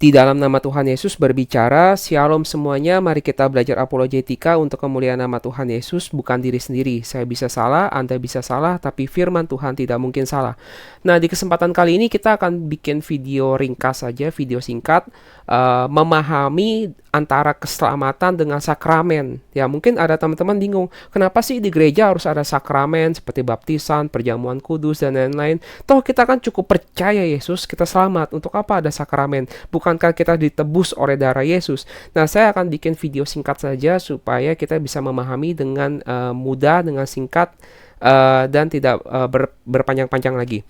Di dalam nama Tuhan Yesus berbicara, Shalom semuanya, mari kita belajar apologetika untuk kemuliaan nama Tuhan Yesus, bukan diri sendiri. Saya bisa salah, Anda bisa salah, tapi firman Tuhan tidak mungkin salah. Nah, di kesempatan kali ini kita akan bikin video ringkas saja, video singkat, memahami antara keselamatan dengan sakramen. Ya, mungkin ada teman-teman bingung, kenapa sih di gereja harus ada sakramen seperti baptisan, perjamuan kudus, dan lain-lain. Toh kita kan cukup percaya Yesus, kita selamat. Untuk apa ada sakramen? Bukankah kita ditebus oleh darah Yesus? Nah, saya akan bikin video singkat saja supaya kita bisa memahami dengan mudah, dengan singkat, dan tidak berpanjang-panjang lagi.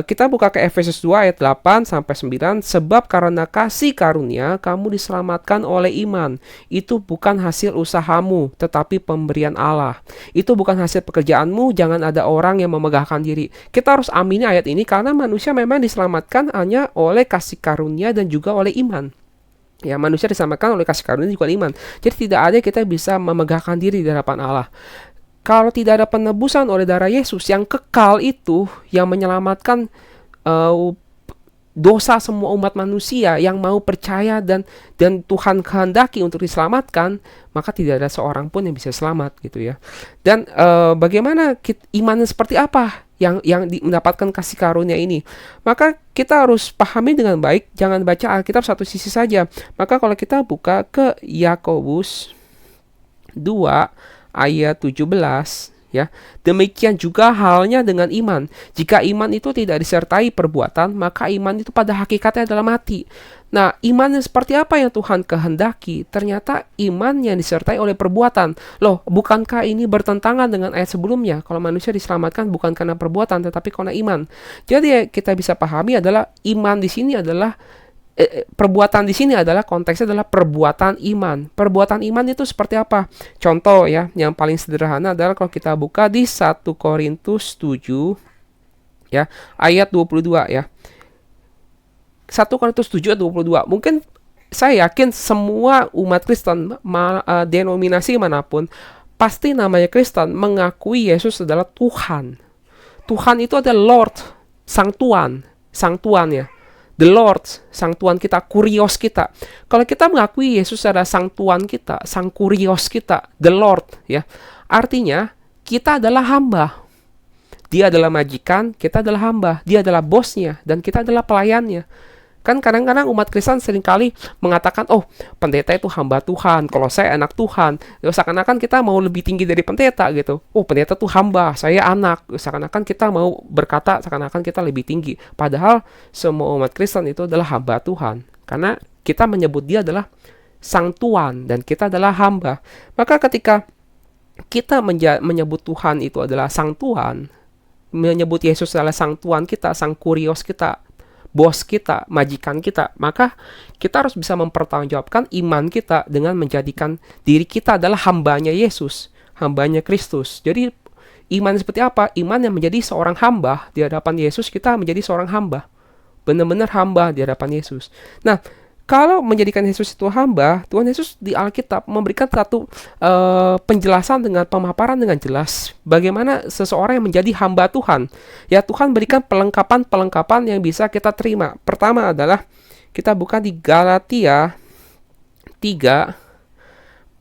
Kita buka ke Efesus 2 ayat 8 sampai 9. Sebab karena kasih karunia kamu diselamatkan oleh iman. Itu bukan hasil usahamu, tetapi pemberian Allah. Itu bukan hasil pekerjaanmu, jangan ada orang yang memegahkan diri. Kita harus amini ayat ini karena manusia memang diselamatkan hanya oleh kasih karunia dan juga oleh iman. Ya, manusia diselamatkan oleh kasih karunia dan juga iman. Jadi tidak ada kita bisa memegahkan diri di hadapan Allah. Kalau tidak ada penebusan oleh darah Yesus yang kekal itu, yang menyelamatkan dosa semua umat manusia yang mau percaya dan Tuhan kehendaki untuk diselamatkan, maka tidak ada seorang pun yang bisa selamat gitu ya. Dan bagaimana iman seperti apa yang mendapatkan kasih karunia ini? Maka kita harus pahami dengan baik, jangan baca Alkitab satu sisi saja. Maka kalau kita buka ke Yakobus 2 ayat 17, ya. Demikian juga halnya dengan iman. Jika iman itu tidak disertai perbuatan, maka iman itu pada hakikatnya adalah mati. Nah, iman yang seperti apa yang Tuhan kehendaki? Ternyata iman yang disertai oleh perbuatan. Loh, bukankah ini bertentangan dengan ayat sebelumnya? Kalau manusia diselamatkan bukan karena perbuatan, tetapi karena iman. Jadi kita bisa pahami adalah iman di sini adalah perbuatan di sini adalah konteksnya adalah perbuatan iman. Perbuatan iman itu seperti apa? Contoh ya, yang paling sederhana adalah kalau kita buka di 1 Korintus 7 ya, ayat 22 ya. 1 Korintus 7 ayat 22. Mungkin saya yakin semua umat Kristen denominasi manapun pasti namanya Kristen mengakui Yesus adalah Tuhan. Tuhan itu adalah Lord, Sang Tuan ya. The Lord, Sang Tuan kita, Kurios kita. Kalau kita mengakui Yesus adalah Sang Tuan kita, Sang Kurios kita, The Lord, ya, artinya kita adalah hamba. Dia adalah majikan, kita adalah hamba. Dia adalah bosnya, dan kita adalah pelayannya. Kan kadang-kadang umat Kristen seringkali mengatakan, oh, pendeta itu hamba Tuhan, kalau saya anak Tuhan. Seakan-akan kita mau lebih tinggi dari pendeta gitu. Oh, pendeta itu hamba, saya anak. Seakan-akan kita mau berkata, seakan-akan kita lebih tinggi. Padahal semua umat Kristen itu adalah hamba Tuhan. Karena kita menyebut dia adalah Sang Tuan, dan kita adalah hamba. Maka ketika kita menyebut Tuhan itu adalah Sang Tuan, menyebut Yesus adalah Sang Tuan kita, Sang Kurios kita, bos kita, majikan kita, maka kita harus bisa mempertanggungjawabkan iman kita dengan menjadikan diri kita adalah hambanya Yesus, hambanya Kristus. Jadi iman seperti apa? Iman yang menjadi seorang hamba di hadapan Yesus, kita menjadi seorang hamba, benar-benar hamba di hadapan Yesus. Nah, kalau menjadikan Yesus itu hamba, Tuhan Yesus di Alkitab memberikan satu penjelasan dengan pemaparan dengan jelas bagaimana seseorang yang menjadi hamba Tuhan. Ya, Tuhan berikan pelengkapan-pelengkapan yang bisa kita terima. Pertama adalah kita buka di Galatia 3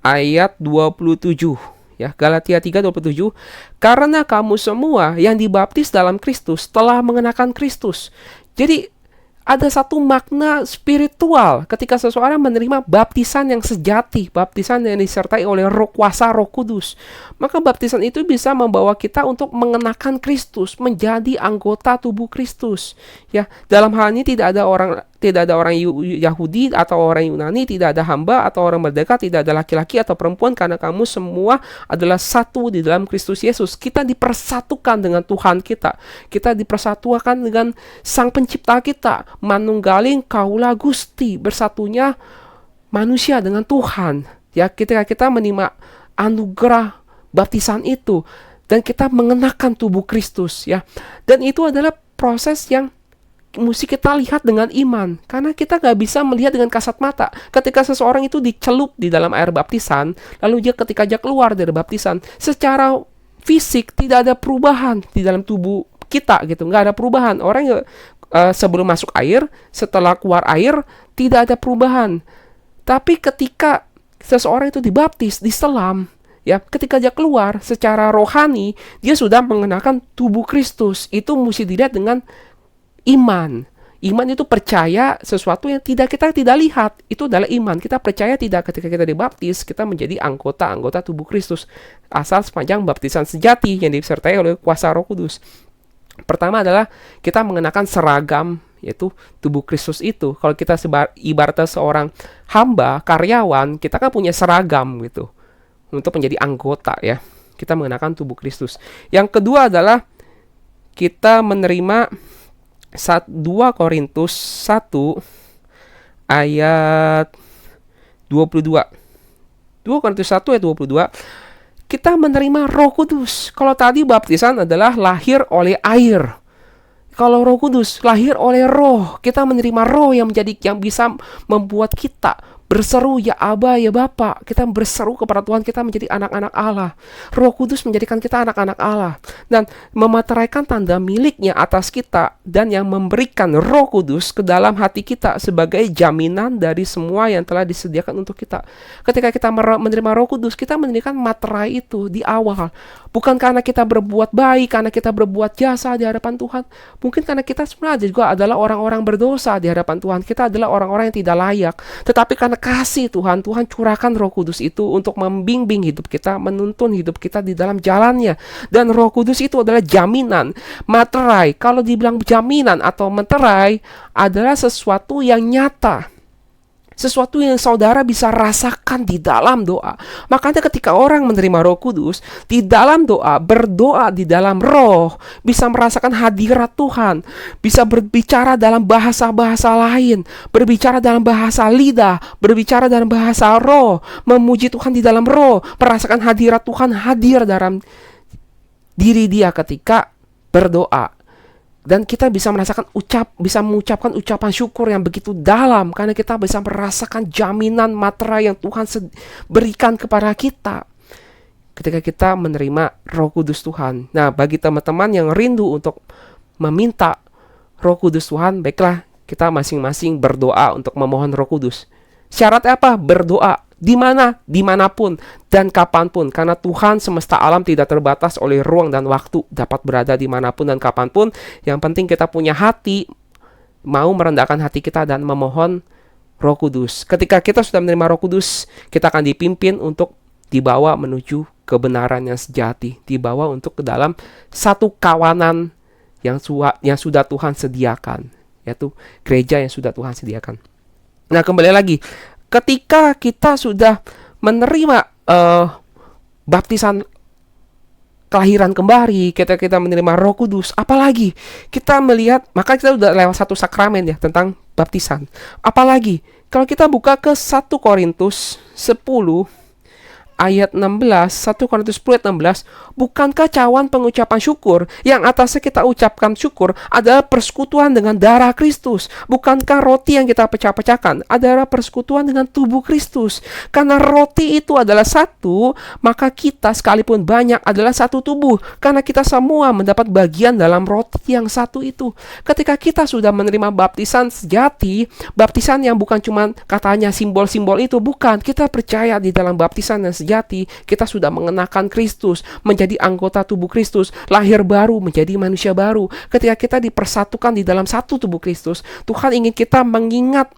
ayat 27. Ya, Galatia 3:27. Karena kamu semua yang dibaptis dalam Kristus telah mengenakan Kristus. Jadi ada satu makna spiritual ketika seseorang menerima baptisan yang sejati, baptisan yang disertai oleh kuasa Roh Kudus. Maka baptisan itu bisa membawa kita untuk mengenakan Kristus, menjadi anggota tubuh Kristus. Ya, dalam hal ini tidak ada orang Yahudi atau orang Yunani, tidak ada hamba atau orang merdeka, tidak ada laki-laki atau perempuan, karena kamu semua adalah satu di dalam Kristus Yesus. Kita dipersatukan dengan Tuhan kita. Kita dipersatukan dengan Sang Pencipta kita. Manunggaling kaula Gusti, bersatunya manusia dengan Tuhan. Ya, ketika kita menerima anugerah baptisan itu dan kita mengenakan tubuh Kristus, ya. Dan itu adalah proses yang mesti kita lihat dengan iman, karena kita gak bisa melihat dengan kasat mata. Ketika seseorang itu dicelup di dalam air baptisan, lalu dia ketika dia keluar dari baptisan, secara fisik tidak ada perubahan di dalam tubuh kita gitu, nggak ada perubahan. sebelum masuk air, setelah keluar air, tidak ada perubahan. Tapi ketika seseorang itu dibaptis, diselam, ya, ketika dia keluar secara rohani, dia sudah mengenakan tubuh Kristus. Itu mesti dilihat dengan iman. Iman itu percaya sesuatu yang kita tidak lihat. Itu adalah iman. Kita percaya tidak ketika kita dibaptis, kita menjadi anggota tubuh Kristus. Asal sepanjang baptisan sejati yang disertai oleh kuasa Roh Kudus. Pertama adalah kita mengenakan seragam, yaitu tubuh Kristus itu. Kalau kita ibaratnya seorang hamba, karyawan, kita kan punya seragam gitu. Untuk menjadi anggota ya. Kita mengenakan tubuh Kristus. Yang kedua adalah kita menerima 2 Korintus 1 ayat 22. 2 Korintus 1 ayat 22. Kita menerima Roh Kudus. Kalau tadi baptisan adalah lahir oleh air. Kalau Roh Kudus lahir oleh Roh, kita menerima Roh yang bisa membuat kita berseru, ya Aba, ya Bapa. Kita berseru kepada Tuhan, kita menjadi anak-anak Allah. Roh Kudus menjadikan kita anak-anak Allah dan memeteraikan tanda miliknya atas kita, dan yang memberikan Roh Kudus ke dalam hati kita sebagai jaminan dari semua yang telah disediakan untuk kita. Ketika kita menerima Roh Kudus, kita menerima materai itu di awal. Bukan karena kita berbuat baik, karena kita berbuat jasa di hadapan Tuhan. Mungkin karena kita sebenarnya juga adalah orang-orang berdosa di hadapan Tuhan. Kita adalah orang-orang yang tidak layak. Tetapi karena kasih Tuhan, Tuhan curahkan Roh Kudus itu untuk membimbing hidup kita, menuntun hidup kita di dalam jalannya. Dan Roh Kudus itu adalah jaminan. Materai, kalau dibilang jaminan atau materai, adalah sesuatu yang nyata. Sesuatu yang saudara bisa rasakan di dalam doa. Makanya ketika orang menerima Roh Kudus, di dalam doa, berdoa di dalam Roh, bisa merasakan hadirat Tuhan, bisa berbicara dalam bahasa-bahasa lain, berbicara dalam bahasa lidah, berbicara dalam bahasa Roh, memuji Tuhan di dalam Roh, merasakan hadirat Tuhan hadir dalam diri dia ketika berdoa. Dan kita bisa merasakan bisa mengucapkan ucapan syukur yang begitu dalam, karena kita bisa merasakan jaminan materai yang Tuhan berikan kepada kita ketika kita menerima Roh Kudus Tuhan. Nah, bagi teman-teman yang rindu untuk meminta Roh Kudus Tuhan, baiklah, kita masing-masing berdoa untuk memohon Roh Kudus. Syaratnya apa? Berdoa. Di mana? Dimanapun dan kapanpun. Karena Tuhan semesta alam tidak terbatas oleh ruang dan waktu. Dapat berada dimanapun dan kapanpun. Yang penting kita punya hati, mau merendahkan hati kita dan memohon Roh Kudus. Ketika kita sudah menerima Roh Kudus, kita akan dipimpin untuk dibawa menuju kebenaran yang sejati. Dibawa untuk ke dalam satu kawanan yang sudah Tuhan sediakan. Yaitu gereja yang sudah Tuhan sediakan. Nah, kembali lagi. Ketika kita sudah menerima baptisan kelahiran kembali, kita menerima Roh Kudus, apalagi kita melihat, maka kita sudah lewat satu sakramen ya tentang baptisan. Apalagi kalau kita buka ke 1 Korintus 10 ayat 16, 1 Korintus 10 ayat 16, bukankah cawan pengucapan syukur yang atasnya kita ucapkan syukur adalah persekutuan dengan darah Kristus? Bukankah roti yang kita pecah-pecahkan adalah persekutuan dengan tubuh Kristus? Karena roti itu adalah satu, maka kita sekalipun banyak adalah satu tubuh, karena kita semua mendapat bagian dalam roti yang satu itu. Ketika kita sudah menerima baptisan sejati, baptisan yang bukan cuma katanya simbol-simbol itu, bukan, kita percaya di dalam baptisan yang sejati, kita sudah mengenakan Kristus, menjadi anggota tubuh Kristus, lahir baru, menjadi manusia baru. Ketika kita dipersatukan di dalam satu tubuh Kristus, Tuhan ingin kita mengingat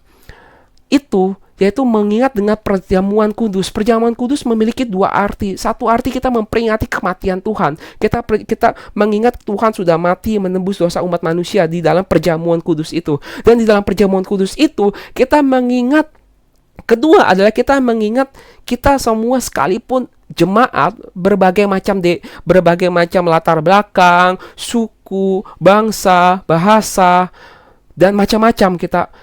itu, yaitu mengingat dengan perjamuan kudus. Perjamuan kudus memiliki dua arti. Satu arti kita memperingati kematian Tuhan. Kita mengingat Tuhan sudah mati menembus dosa umat manusia di dalam perjamuan kudus itu. Dan di dalam perjamuan kudus itu kita mengingat, kedua adalah kita mengingat kita semua sekalipun jemaat berbagai macam latar belakang, suku, bangsa, bahasa, dan macam-macam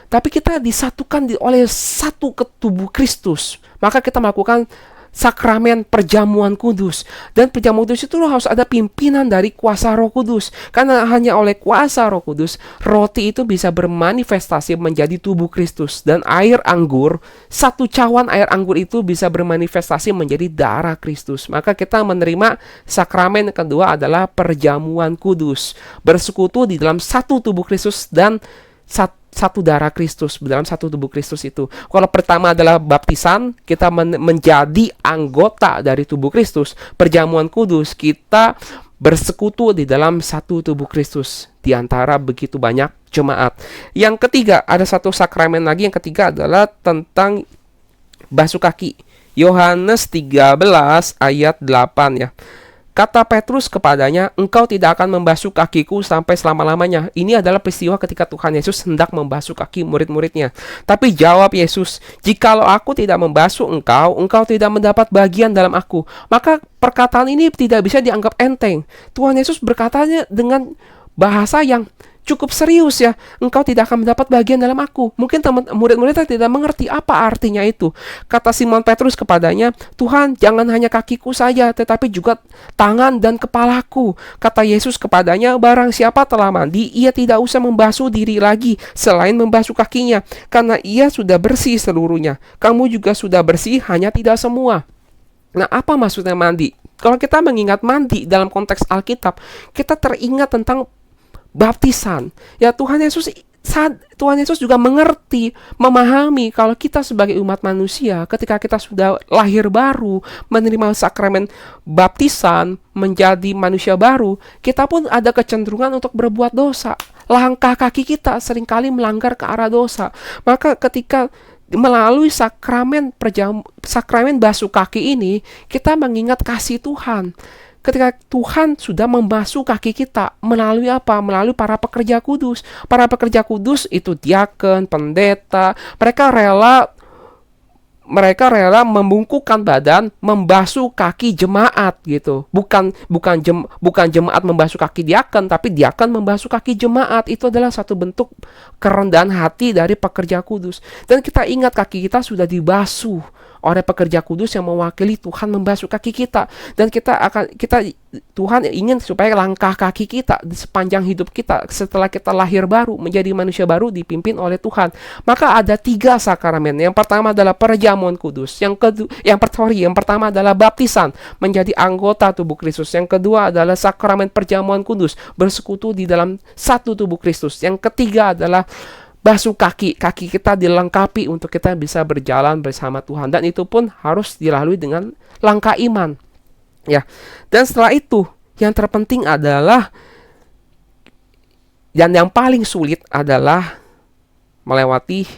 tapi kita disatukan oleh satu tubuh Kristus. Maka kita melakukan sakramen perjamuan kudus. Dan perjamuan kudus itu harus ada pimpinan dari kuasa Roh Kudus. Karena hanya oleh kuasa Roh Kudus, roti itu bisa bermanifestasi menjadi tubuh Kristus. Dan air anggur, satu cawan air anggur itu bisa bermanifestasi menjadi darah Kristus. Maka kita menerima sakramen kedua adalah perjamuan kudus. Bersekutu di dalam satu tubuh Kristus dan satu darah Kristus, dalam satu tubuh Kristus itu. Kalau pertama adalah baptisan, kita menjadi anggota dari tubuh Kristus. Perjamuan kudus, kita bersekutu di dalam satu tubuh Kristus di antara begitu banyak jemaat. Yang ketiga, ada satu sakramen lagi. Yang ketiga adalah tentang basuh kaki. Yohanes 13 ayat 8 ya. Kata Petrus kepadanya, engkau tidak akan membasuh kakiku sampai selama-lamanya. Ini adalah peristiwa ketika Tuhan Yesus hendak membasuh kaki murid-muridnya. Tapi jawab Yesus, jikalau aku tidak membasuh engkau, engkau tidak mendapat bagian dalam aku. Maka perkataan ini tidak bisa dianggap enteng. Tuhan Yesus berkatanya dengan bahasa yang cukup serius ya. Engkau tidak akan mendapat bagian dalam aku. Mungkin murid-muridnya tidak mengerti apa artinya itu. Kata Simon Petrus kepadanya, Tuhan, jangan hanya kakiku saja, tetapi juga tangan dan kepalaku. Kata Yesus kepadanya, barang siapa telah mandi, ia tidak usah membasuh diri lagi selain membasuh kakinya, karena ia sudah bersih seluruhnya. Kamu juga sudah bersih, hanya tidak semua. Nah, apa maksudnya mandi? Kalau kita mengingat mandi dalam konteks Alkitab, kita teringat tentang baptisan. Ya, Tuhan Yesus juga mengerti, memahami kalau kita sebagai umat manusia, ketika kita sudah lahir baru, menerima sakramen baptisan, menjadi manusia baru, kita pun ada kecenderungan untuk berbuat dosa. Langkah kaki kita seringkali melanggar ke arah dosa. Maka ketika melalui sakramen basuh kaki ini, kita mengingat kasih Tuhan. Ketika Tuhan sudah membasuh kaki kita melalui apa? Melalui para pekerja kudus. Para pekerja kudus itu diaken, pendeta, mereka rela membungkukkan badan, membasuh kaki jemaat gitu. Bukan jemaat membasuh kaki diaken, tapi diaken membasuh kaki jemaat. Itu adalah satu bentuk kerendahan hati dari pekerja kudus. Dan kita ingat kaki kita sudah dibasuh oleh pekerja kudus yang mewakili Tuhan membasuh kaki kita. Dan Tuhan ingin supaya langkah kaki kita di sepanjang hidup kita setelah kita lahir baru menjadi manusia baru dipimpin oleh Tuhan. Maka ada 3 sakramen. Yang pertama adalah perjamuan kudus. Yang pertama adalah baptisan menjadi anggota tubuh Kristus. Yang kedua adalah sakramen perjamuan kudus, bersekutu di dalam satu tubuh Kristus. Yang ketiga adalah basuh kaki kita dilengkapi untuk kita bisa berjalan bersama Tuhan, dan itu pun harus dilalui dengan langkah iman ya. Dan setelah itu yang terpenting adalah, dan yang paling sulit adalah melewati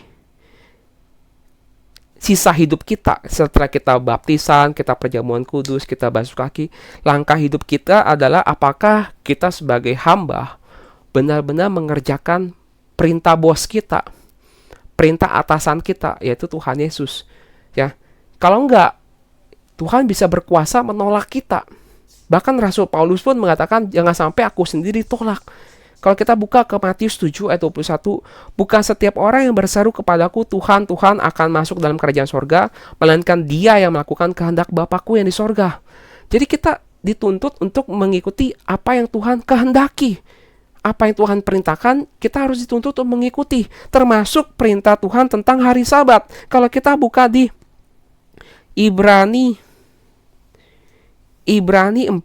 sisa hidup kita setelah kita baptisan, kita perjamuan kudus, kita basuh kaki. Langkah hidup kita adalah apakah kita sebagai hamba benar-benar mengerjakan perintah bos kita, perintah atasan kita, yaitu Tuhan Yesus ya. Kalau enggak, Tuhan bisa berkuasa menolak kita. Bahkan Rasul Paulus pun mengatakan, jangan sampai aku sendiri tolak. Kalau kita buka ke Matius 7 ayat 21, bukan setiap orang yang berseru kepadaku, Tuhan, Tuhan, akan masuk dalam kerajaan sorga, melainkan dia yang melakukan kehendak Bapakku yang di sorga. Jadi kita dituntut untuk mengikuti apa yang Tuhan kehendaki. Apa yang Tuhan perintahkan, kita harus dituntut untuk mengikuti. Termasuk perintah Tuhan tentang hari Sabat. Kalau kita buka di Ibrani 4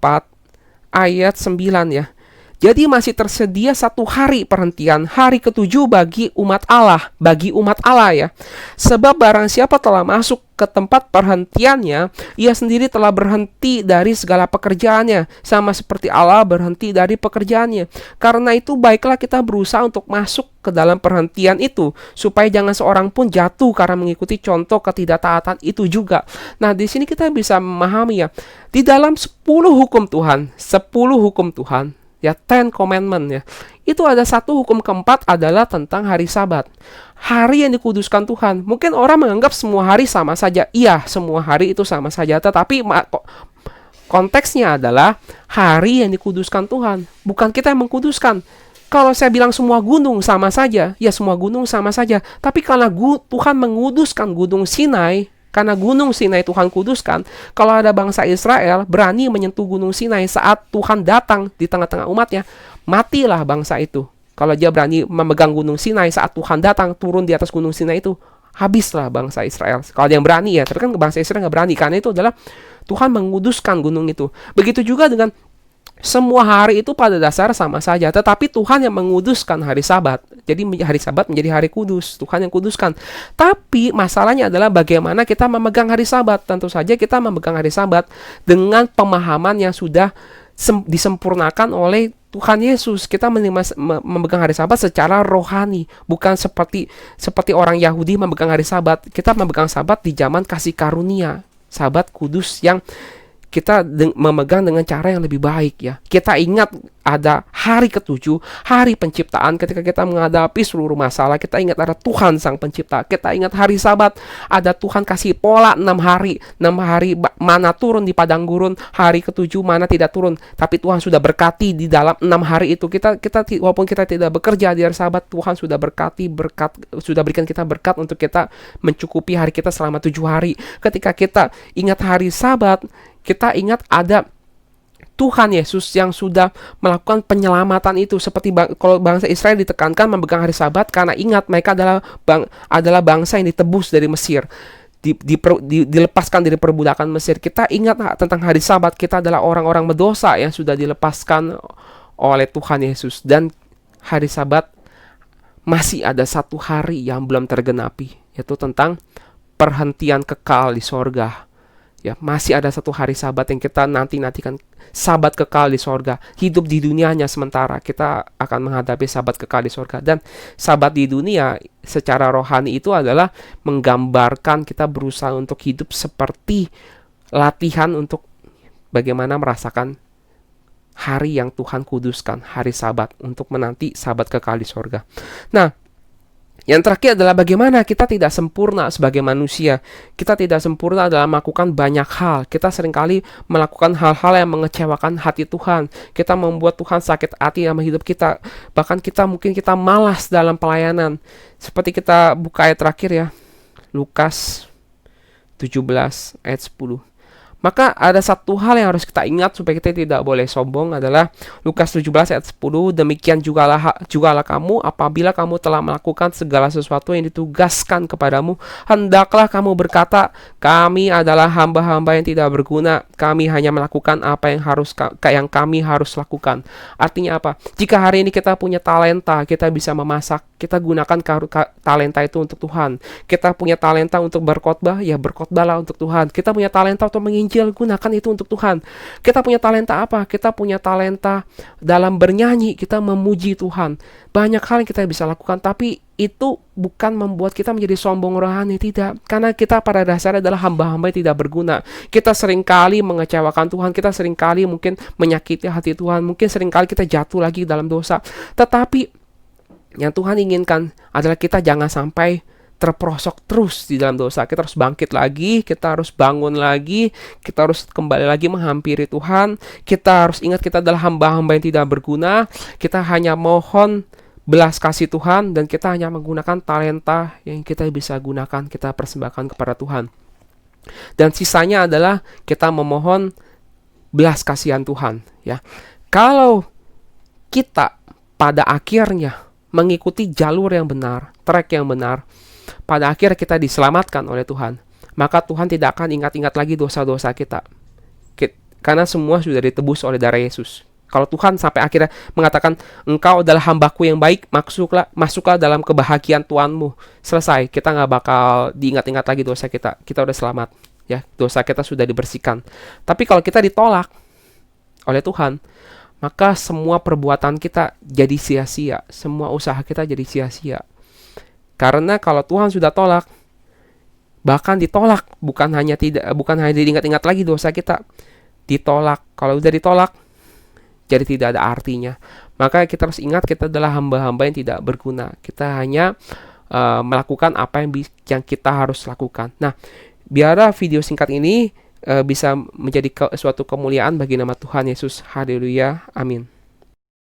ayat 9 ya. Jadi masih tersedia satu hari perhentian, hari ke-7 bagi umat Allah ya. Sebab barang siapa telah masuk ke tempat perhentiannya, ia sendiri telah berhenti dari segala pekerjaannya, sama seperti Allah berhenti dari pekerjaannya. Karena itu baiklah kita berusaha untuk masuk ke dalam perhentian itu, supaya jangan seorang pun jatuh karena mengikuti contoh ketidaktaatan itu juga. Nah, di sini kita bisa memahami ya, di dalam 10 hukum Tuhan ya, 10 commandment ya, itu ada satu hukum keempat adalah tentang hari Sabat, hari yang dikuduskan Tuhan. Mungkin orang menganggap semua hari sama saja. Iya, semua hari itu sama saja, tetapi konteksnya adalah hari yang dikuduskan Tuhan, bukan kita yang mengkuduskan. Kalau saya bilang semua gunung sama saja, ya semua gunung sama saja. Tapi karena Tuhan menguduskan gunung Sinai, Karena gunung Sinai Tuhan kuduskan. Kalau ada bangsa Israel berani menyentuh gunung Sinai saat Tuhan datang di tengah-tengah umatnya, matilah bangsa itu. Kalau dia berani memegang gunung Sinai saat Tuhan datang turun di atas gunung Sinai itu, habislah bangsa Israel. Kalau dia yang berani ya, tapi kan bangsa Israel nggak berani, karena itu adalah Tuhan menguduskan gunung itu. Begitu juga dengan semua hari itu pada dasar sama saja, tetapi Tuhan yang menguduskan hari Sabat. Jadi hari Sabat menjadi hari kudus, Tuhan yang kuduskan. Tapi masalahnya adalah bagaimana kita memegang hari Sabat. Tentu saja kita memegang hari Sabat dengan pemahaman yang sudah disempurnakan oleh Tuhan Yesus. Kita memegang hari Sabat secara rohani, bukan seperti orang Yahudi memegang hari Sabat. Kita memegang Sabat di zaman kasih karunia, Sabat kudus yang kita memegang dengan cara yang lebih baik ya. Kita ingat ada hari ke-7, hari penciptaan. Ketika kita menghadapi seluruh masalah, kita ingat ada Tuhan Sang Pencipta. Kita ingat hari Sabat, ada Tuhan kasih pola 6 hari. 6 hari mana turun di padang gurun, hari ke-7 mana tidak turun. Tapi Tuhan sudah berkati di dalam 6 hari itu. Kita walaupun kita tidak bekerja di hari Sabat, Tuhan sudah sudah berikan kita berkat untuk kita mencukupi hari kita selama 7 hari. Ketika kita ingat hari Sabat, kita ingat ada Tuhan Yesus yang sudah melakukan penyelamatan itu. Seperti kalau bangsa Israel ditekankan memegang hari Sabat, karena ingat mereka adalah bangsa yang ditebus dari Mesir, dilepaskan dari perbudakan Mesir. Kita ingat tentang hari Sabat, kita adalah orang-orang berdosa yang sudah dilepaskan oleh Tuhan Yesus. Dan hari Sabat masih ada satu hari yang belum tergenapi, yaitu tentang perhentian kekal di sorga. Ya, masih ada satu hari Sabat yang kita nantikan, Sabat kekal di sorga. Hidup di dunia hanya sementara, kita akan menghadapi Sabat kekal di sorga. Dan Sabat di dunia secara rohani itu adalah menggambarkan kita berusaha untuk hidup seperti latihan untuk bagaimana merasakan hari yang Tuhan kuduskan, hari Sabat, untuk menanti Sabat kekal di sorga. Nah, yang terakhir adalah bagaimana kita tidak sempurna sebagai manusia. Kita tidak sempurna dalam melakukan banyak hal. Kita seringkali melakukan hal-hal yang mengecewakan hati Tuhan. Kita membuat Tuhan sakit hati dalam hidup kita. Bahkan mungkin kita malas dalam pelayanan. Seperti kita buka ayat terakhir ya, Lukas 17 ayat 10. Maka ada satu hal yang harus kita ingat supaya kita tidak boleh sombong, adalah Lukas 17 ayat 10. Demikian jugalah kamu, apabila kamu telah melakukan segala sesuatu yang ditugaskan kepadamu, hendaklah kamu berkata, kami adalah hamba-hamba yang tidak berguna, kami hanya melakukan apa yang kami harus lakukan. Artinya apa? Jika hari ini kita punya talenta, kita bisa memasak, kita gunakan talenta itu untuk Tuhan. Kita punya talenta untuk berkhotbah, ya berkhotbahlah untuk Tuhan. Kita punya talenta untuk menginjil, gunakan itu untuk Tuhan. Kita punya talenta apa? Kita punya talenta dalam bernyanyi, kita memuji Tuhan. Banyak hal yang kita bisa lakukan, tapi itu bukan membuat kita menjadi sombong rohani, tidak. Karena kita pada dasarnya adalah hamba-hamba yang tidak berguna. Kita seringkali mengecewakan Tuhan, kita seringkali mungkin menyakiti hati Tuhan, mungkin seringkali kita jatuh lagi dalam dosa. Tetapi yang Tuhan inginkan adalah kita jangan sampai terperosok terus di dalam dosa. Kita harus bangkit lagi, kita harus bangun lagi, kita harus kembali lagi menghampiri Tuhan. Kita harus ingat kita adalah hamba-hamba yang tidak berguna. Kita hanya mohon belas kasih Tuhan, dan kita hanya menggunakan talenta yang kita bisa gunakan, kita persembahkan kepada Tuhan. Dan sisanya adalah kita memohon belas kasihan Tuhan, ya. Kalau kita pada akhirnya mengikuti jalur yang benar, track yang benar, pada akhir kita diselamatkan oleh Tuhan, maka Tuhan tidak akan ingat-ingat lagi dosa-dosa kita. Karena semua sudah ditebus oleh darah Yesus. Kalau Tuhan sampai akhirnya mengatakan, engkau adalah hambaku yang baik, masuklah dalam kebahagiaan Tuhanmu. Selesai, kita nggak bakal diingat-ingat lagi dosa kita. Kita udah selamat, ya, dosa kita sudah dibersihkan. Tapi kalau kita ditolak oleh Tuhan, maka semua perbuatan kita jadi sia-sia, semua usaha kita jadi sia-sia. Karena kalau Tuhan sudah tolak, bahkan ditolak, bukan hanya diingat-ingat lagi dosa kita, ditolak. Kalau udah ditolak, jadi tidak ada artinya. Maka kita harus ingat kita adalah hamba-hamba yang tidak berguna. Kita hanya melakukan apa yang kita harus lakukan. Nah, biarlah video singkat ini bisa menjadi suatu kemuliaan bagi nama Tuhan Yesus. Haleluya. Amin.